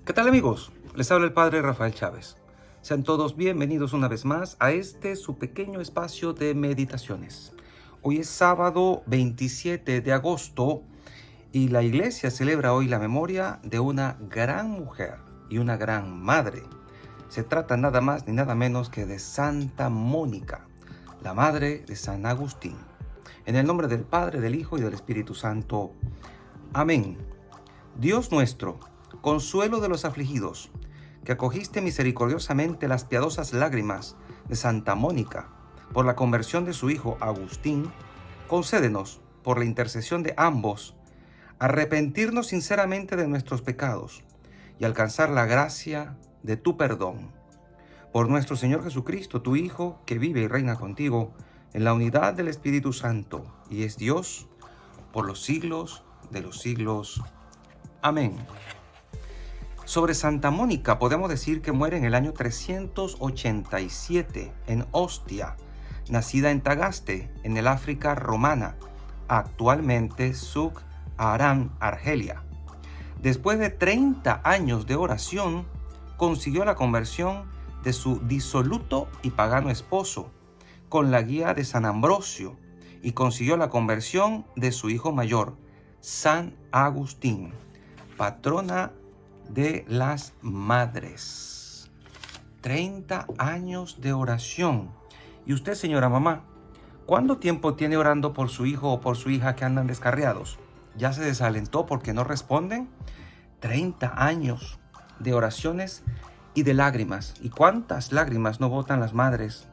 ¿Qué tal, amigos? Les habla el Padre Rafael Chávez. Sean todos bienvenidos una vez más a este su pequeño espacio de meditaciones. Hoy es sábado 27 de agosto y la iglesia celebra hoy la memoria de una gran mujer y una gran madre. Se trata nada más ni nada menos que de Santa Mónica, la madre de San Agustín. En el nombre del Padre, del Hijo y del Espíritu Santo. Amén. Dios nuestro, consuelo de los afligidos, que acogiste misericordiosamente las piadosas lágrimas de Santa Mónica por la conversión de su hijo Agustín, concédenos, por la intercesión de ambos, arrepentirnos sinceramente de nuestros pecados y alcanzar la gracia de tu perdón. Por nuestro Señor Jesucristo, tu Hijo, que vive y reina contigo en la unidad del Espíritu Santo y es Dios por los siglos de los siglos. Amén. Sobre Santa Mónica podemos decir que muere en el año 387 en Ostia, nacida en Tagaste, en el África romana, actualmente Suk Aran, Argelia. Después de 30 años de oración, consiguió la conversión de su disoluto y pagano esposo, con la guía de San Ambrosio, y consiguió la conversión de su hijo mayor, San Agustín, patrona de las madres. 30 años de oración. Y usted, señora mamá, ¿cuánto tiempo tiene orando por su hijo o por su hija que andan descarriados? ¿Ya se desalentó porque no responden? 30 años de oraciones y de lágrimas. ¿Y cuántas lágrimas no botan las madres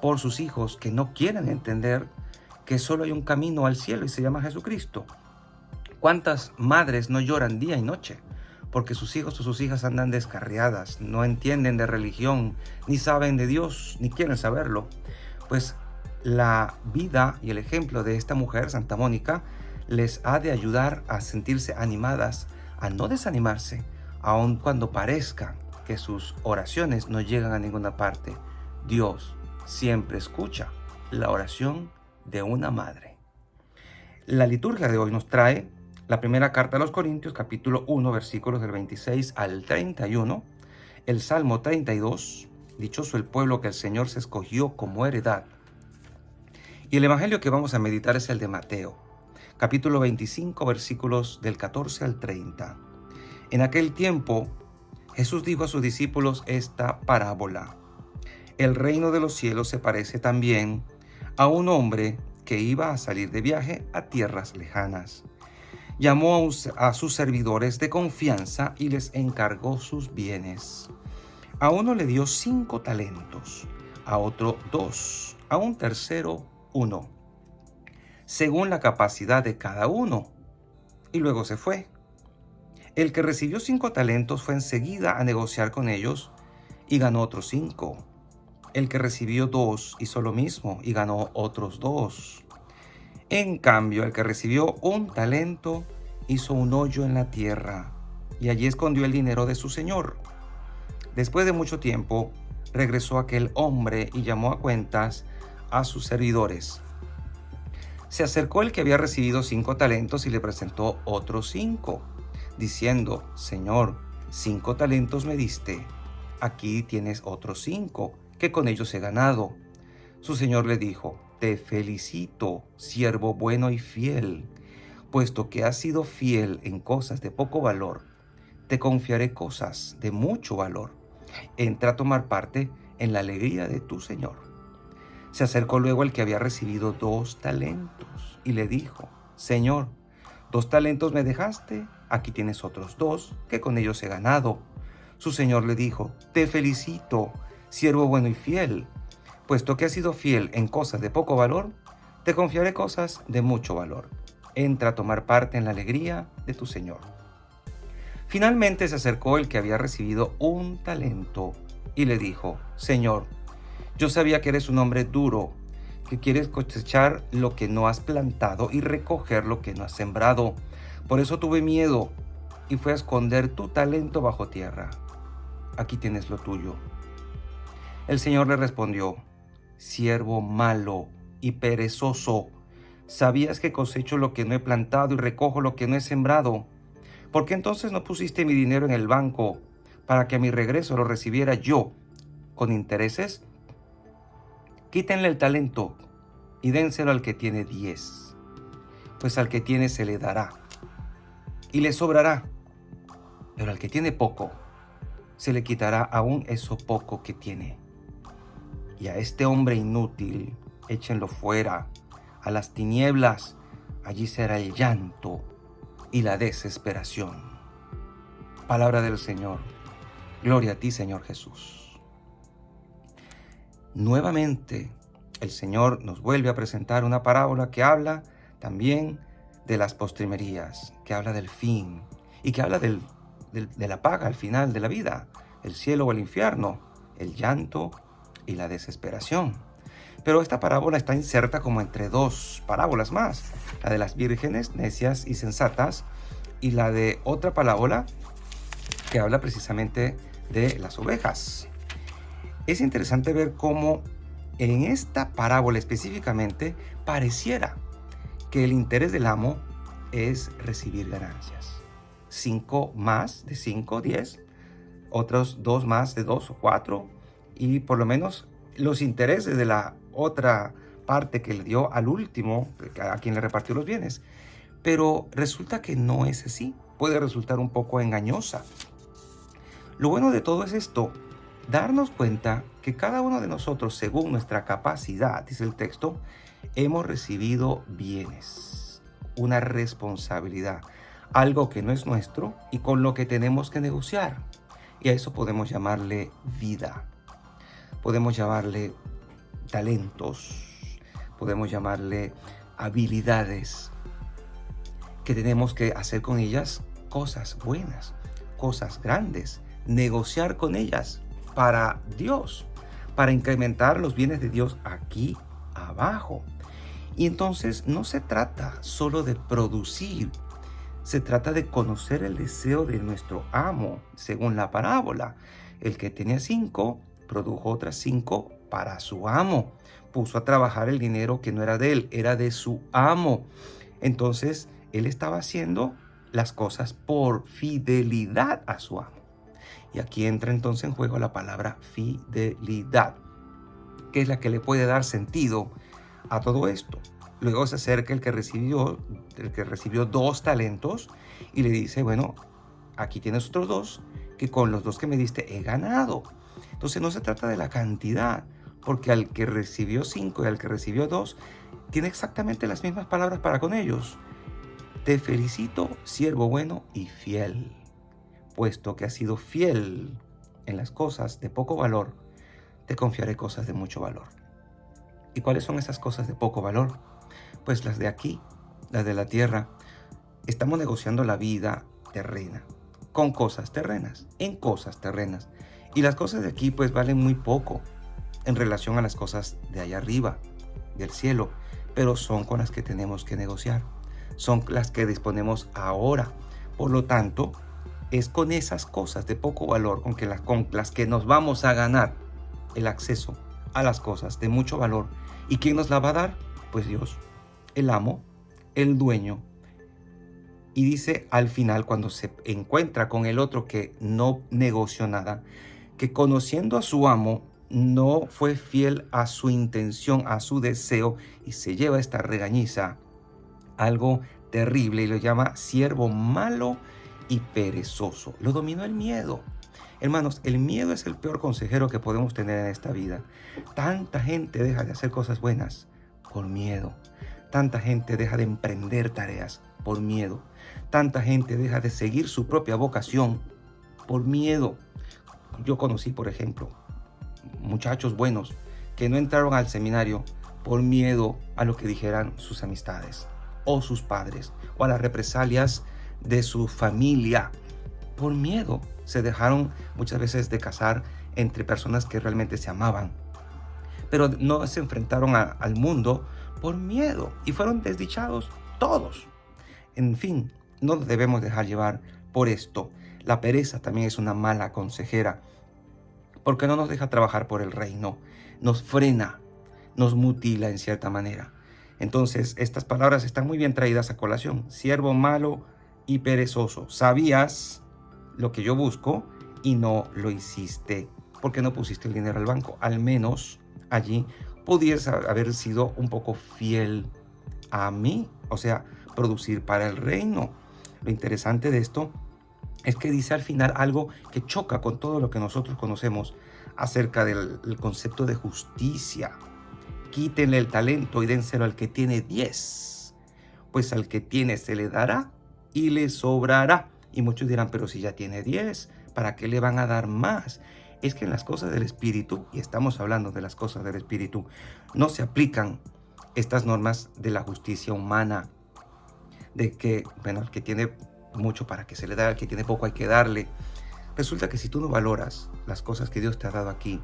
por sus hijos que no quieren entender que solo hay un camino al cielo y se llama Jesucristo? ¿Cuántas madres no lloran día y noche porque sus hijos o sus hijas andan descarriadas, no entienden de religión, ni saben de Dios, ni quieren saberlo? Pues la vida y el ejemplo de esta mujer, Santa Mónica, les ha de ayudar a sentirse animadas, a no desanimarse, aun cuando parezca que sus oraciones no llegan a ninguna parte. Dios siempre escucha la oración de una madre. La liturgia de hoy nos trae la primera carta a los Corintios, capítulo 1, versículos del 26 al 31, el Salmo 32, dichoso el pueblo que el Señor se escogió como heredad. Y el evangelio que vamos a meditar es el de Mateo, capítulo 25, versículos del 14 al 30. En aquel tiempo, Jesús dijo a sus discípulos esta parábola: el reino de los cielos se parece también a un hombre que iba a salir de viaje a tierras lejanas. Llamó a sus servidores de confianza y les encargó sus bienes. A uno le dio 5 talentos, a otro 2, a un tercero 1, según la capacidad de cada uno, y luego se fue. El que recibió 5 talentos fue enseguida a negociar con ellos y ganó otros 5. El que recibió 2 hizo lo mismo y ganó otros 2. En cambio, el que recibió 1 talento hizo un hoyo en la tierra y allí escondió el dinero de su señor. Después de mucho tiempo, regresó aquel hombre y llamó a cuentas a sus servidores. Se acercó el que había recibido 5 talentos y le presentó otros 5, diciendo: Señor, 5 talentos me diste, aquí tienes otros 5, que con ellos he ganado. Su señor le dijo: te felicito, siervo bueno y fiel, puesto que has sido fiel en cosas de poco valor, te confiaré cosas de mucho valor. Entra a tomar parte en la alegría de tu señor. Se acercó luego el que había recibido 2 talentos y le dijo: Señor, 2 talentos me dejaste, aquí tienes otros 2, que con ellos he ganado. Su señor le dijo: te felicito, siervo bueno y fiel, puesto que has sido fiel en cosas de poco valor, te confiaré cosas de mucho valor. Entra a tomar parte en la alegría de tu señor. Finalmente se acercó el que había recibido 1 talento y le dijo: Señor, yo sabía que eres un hombre duro, que quieres cosechar lo que no has plantado y recoger lo que no has sembrado. Por eso tuve miedo y fui a esconder tu talento bajo tierra. Aquí tienes lo tuyo. El Señor le respondió: siervo malo y perezoso, sabías que cosecho lo que no he plantado y recojo lo que no he sembrado. ¿Por qué entonces no pusiste mi dinero en el banco? para que a mi regreso lo recibiera yo con intereses? Quítenle el talento y dénselo al que tiene 10, pues al que tiene se le dará y le sobrará, pero al que tiene poco se le quitará aún eso poco que tiene. Y a este hombre inútil échenlo fuera, a las tinieblas, allí será el llanto y la desesperación. Palabra del Señor. Gloria a ti, Señor Jesús. Nuevamente, el Señor nos vuelve a presentar una parábola que habla también de las postrimerías, que habla del fin y que habla de la paga al final de la vida, el cielo o el infierno, el llanto y la desesperación. Pero esta parábola está inserta como entre dos parábolas más, la de las vírgenes necias y sensatas y la de otra parábola que habla precisamente de las ovejas. Es interesante ver cómo en esta parábola específicamente pareciera que el interés del amo es recibir ganancias. 5 más de 5, 10, otros 2 más de 2 o 4, y por lo menos los intereses de la otra parte que le dio al último, a quien le repartió los bienes. Pero resulta que no es así, puede resultar un poco engañosa. Lo bueno de todo es esto, darnos cuenta que cada uno de nosotros, según nuestra capacidad, dice el texto, hemos recibido bienes, una responsabilidad, algo que no es nuestro y con lo que tenemos que negociar. Y a eso podemos llamarle vida, podemos llamarle talentos, podemos llamarle habilidades, que tenemos que hacer con ellas cosas buenas, cosas grandes, negociar con ellas para Dios, para incrementar los bienes de Dios aquí abajo. Y entonces no se trata solo de producir, se trata de conocer el deseo de nuestro amo, según la parábola. El que tenía 5, produjo otras 5 para su amo. Puso a trabajar el dinero que no era de él, era de su amo. Entonces, él estaba haciendo las cosas por fidelidad a su amo. Y aquí entra entonces en juego la palabra fidelidad, que es la que le puede dar sentido a todo esto. Luego se acerca el que recibió 2 talentos y le dice, bueno, aquí tienes otros 2, que con los 2 que me diste he ganado. Entonces no se trata de la cantidad, porque al que recibió 5 y al que recibió 2, tiene exactamente las mismas palabras para con ellos. Te felicito, siervo bueno y fiel, puesto que has sido fiel en las cosas de poco valor, te confiaré cosas de mucho valor. ¿Y cuáles son esas cosas de poco valor? Pues las de aquí, las de la tierra. Estamos negociando la vida terrena, con cosas terrenas, en cosas terrenas. Y las cosas de aquí pues valen muy poco en relación a las cosas de allá arriba, del cielo, pero son con las que tenemos que negociar, son las que disponemos ahora. Por lo tanto, es con esas cosas de poco valor con las que nos vamos a ganar el acceso a las cosas de mucho valor. ¿Y quién nos la va a dar? Pues Dios, el amo, el dueño. Y dice al final, cuando se encuentra con el otro que no negoció nada, que conociendo a su amo, no fue fiel a su intención, a su deseo, y se lleva esta regañiza, algo terrible, y lo llama siervo malo y perezoso. Lo dominó el miedo. Hermanos, el miedo es el peor consejero que podemos tener en esta vida. Tanta gente deja de hacer cosas buenas por miedo. Tanta gente deja de emprender tareas por miedo. Tanta gente deja de seguir su propia vocación por miedo. Yo conocí, por ejemplo, muchachos buenos que no entraron al seminario por miedo a lo que dijeran sus amistades o sus padres o a las represalias de su familia. Por miedo se dejaron muchas veces de casar entre personas que realmente se amaban, pero no se enfrentaron al mundo por miedo y fueron desdichados todos. En fin, no nos debemos dejar llevar por esto. La pereza también es una mala consejera, porque no nos deja trabajar por el reino, nos frena, nos mutila en cierta manera. Entonces, estas palabras están muy bien traídas a colación. Siervo malo y perezoso, ¿sabías lo que yo busco? y no lo hiciste porque no pusiste el dinero al banco. Al menos allí podías haber sido un poco fiel a mí, o sea, producir para el reino. Lo interesante de esto es que dice al final algo que choca con todo lo que nosotros conocemos acerca del concepto de justicia. Quítenle el talento y dénselo al que tiene 10, pues al que tiene se le dará y le sobrará. Y muchos dirán, pero si ya tiene 10, ¿para qué le van a dar más? Es que en las cosas del Espíritu, y estamos hablando de las cosas del Espíritu, no se aplican estas normas de la justicia humana, de que, bueno, el que tiene mucho para que se le da, el que tiene poco hay que darle. Resulta que si tú no valoras las cosas que Dios te ha dado aquí,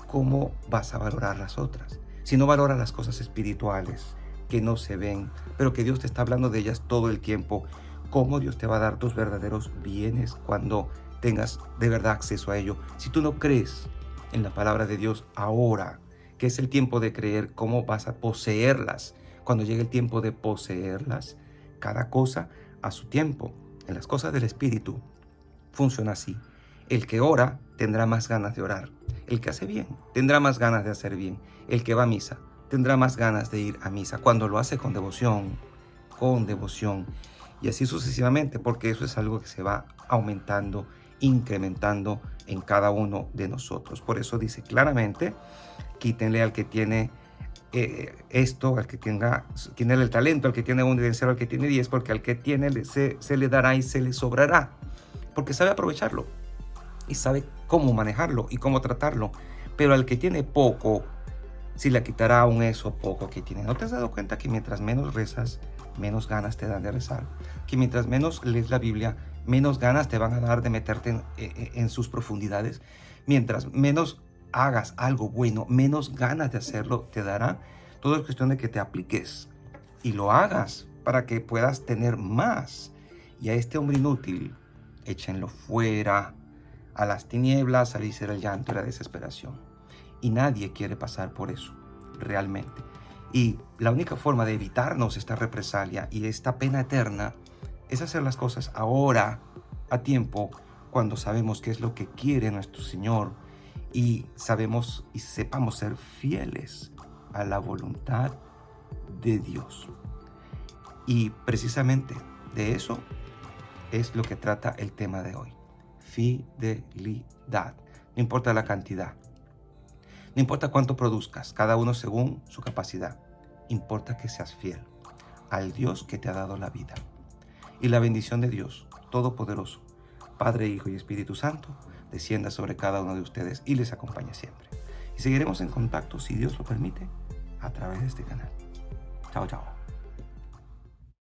¿cómo vas a valorar las otras? Si no valoras las cosas espirituales que no se ven, pero que Dios te está hablando de ellas todo el tiempo, ¿cómo Dios te va a dar tus verdaderos bienes cuando tengas de verdad acceso a ello? Si tú no crees en la palabra de Dios ahora, que es el tiempo de creer, ¿cómo vas a poseerlas? Cuando llegue el tiempo de poseerlas, cada cosa a su tiempo. En las cosas del Espíritu funciona así. El que ora tendrá más ganas de orar. El que hace bien tendrá más ganas de hacer bien. El que va a misa tendrá más ganas de ir a misa cuando lo hace con devoción, y así sucesivamente, porque eso es algo que se va aumentando, incrementando en cada uno de nosotros. Por eso dice claramente, quítenle al que tiene esto, al que tiene el talento, al que tiene un dinero, al que tiene 10, porque al que tiene se le dará y se le sobrará, porque sabe aprovecharlo y sabe cómo manejarlo y cómo tratarlo. Pero al que tiene poco, si le quitará aún eso poco que tiene. ¿No te has dado cuenta que mientras menos rezas, menos ganas te dan de rezar? Que mientras menos lees la Biblia, menos ganas te van a dar de meterte en sus profundidades. Mientras menos hagas algo bueno, menos ganas de hacerlo te dará. Todo es cuestión de que te apliques y lo hagas para que puedas tener más. Y a este hombre inútil, échenlo fuera, a las tinieblas, allí será el llanto y la desesperación. Y nadie quiere pasar por eso, realmente. Y la única forma de evitarnos esta represalia y esta pena eterna es hacer las cosas ahora, a tiempo, cuando sabemos qué es lo que quiere nuestro Señor y sabemos y sepamos ser fieles a la voluntad de Dios. Y precisamente de eso es lo que trata el tema de hoy. Fidelidad. No importa la cantidad. No importa cuánto produzcas, cada uno según su capacidad. Importa que seas fiel al Dios que te ha dado la vida. Y la bendición de Dios Todopoderoso, Padre, Hijo y Espíritu Santo, descienda sobre cada uno de ustedes y les acompañe siempre. Y seguiremos en contacto, si Dios lo permite, a través de este canal. Chao, chao.